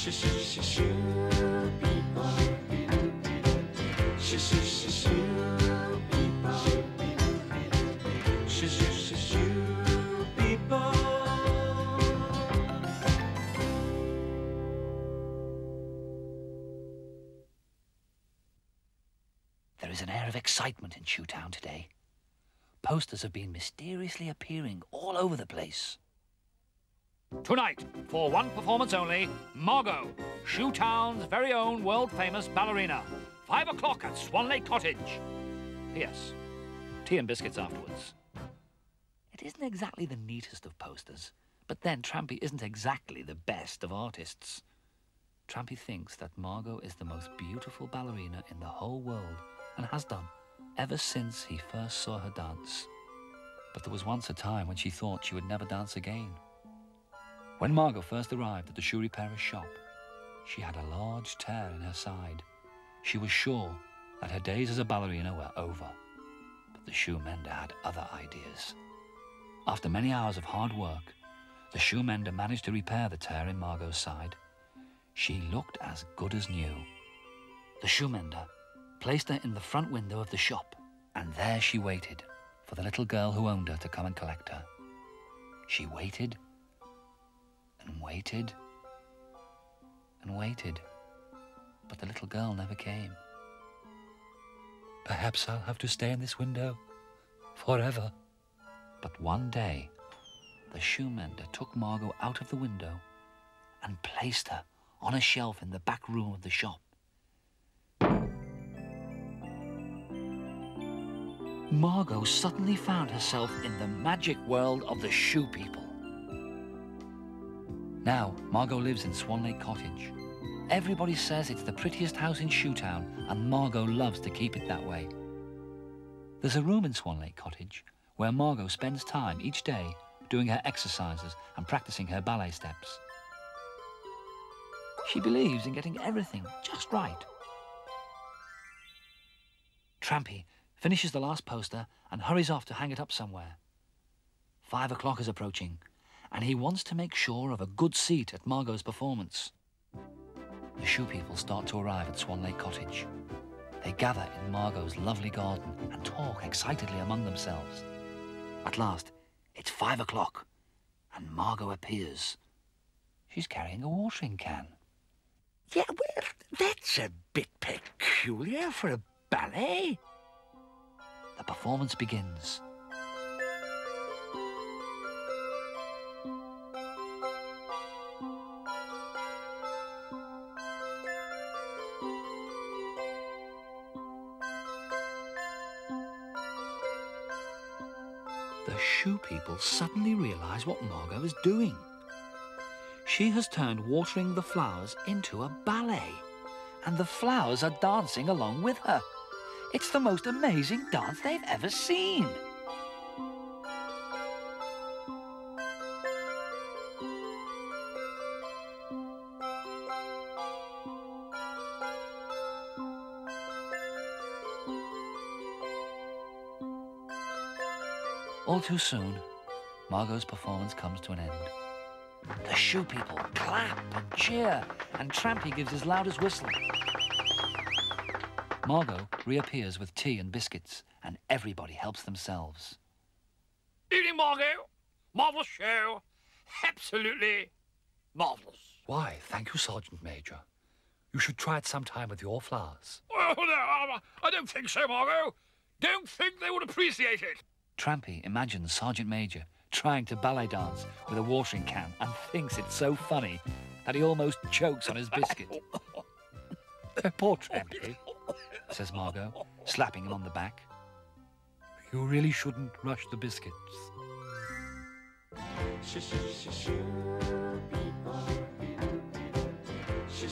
Shoo people. Shoo people. Shoo people. There is an air of excitement in Shoetown today. Posters have been mysteriously appearing all over the place. Tonight, for one performance only, Margot, Shoetown's very own world-famous ballerina. 5 o'clock at Swan Lake Cottage. P.S. Tea and biscuits afterwards. It isn't exactly the neatest of posters, but then Trampy isn't exactly the best of artists. Trampy thinks that Margot is the most beautiful ballerina in the whole world, and has done ever since he first saw her dance. But there was once a time when she thought she would never dance again. When Margot first arrived at the shoe repairer's shop, she had a large tear in her side. She was sure that her days as a ballerina were over. But the shoe mender had other ideas. After many hours of hard work, the shoe mender managed to repair the tear in Margot's side. She looked as good as new. The shoe mender placed her in the front window of the shop, and there she waited for the little girl who owned her to come and collect her. She waited and waited and waited, but the little girl never came. Perhaps I'll have to stay in this window forever. But one day, the shoe mender took Margot out of the window and placed her on a shelf in the back room of the shop. Margot suddenly found herself in the magic world of the shoe people. Now, Margot lives in Swan Lake Cottage. Everybody says it's the prettiest house in Shoetown, and Margot loves to keep it that way. There's a room in Swan Lake Cottage where Margot spends time each day doing her exercises and practicing her ballet steps. She believes in getting everything just right. Trampy finishes the last poster and hurries off to hang it up somewhere. 5 o'clock is approaching, and he wants to make sure of a good seat at Margot's performance. The shoe people start to arrive at Swan Lake Cottage. They gather in Margot's lovely garden and talk excitedly among themselves. At last, it's 5 o'clock, and Margot appears. She's carrying a watering can. Yeah, well, that's a bit peculiar for a ballet. The performance begins. The shoe people suddenly realize what Margot is doing. She has turned watering the flowers into a ballet, and the flowers are dancing along with her. It's the most amazing dance they've ever seen. All too soon, Margot's performance comes to an end. The shoe people clap and cheer, and Trampy gives his loudest whistle. Margot reappears with tea and biscuits, and everybody helps themselves. Evening, Margot. Marvellous show. Absolutely marvellous. Why, thank you, Sergeant Major. You should try it sometime with your flowers. Oh, no, I don't think so, Margot. Don't think they would appreciate it. Trampy imagines Sergeant Major trying to ballet dance with a watering can and thinks it's so funny that he almost chokes on his biscuit. Poor Trampy, says Margot, slapping him on the back. You really shouldn't rush the biscuits. Shoo people. Shoo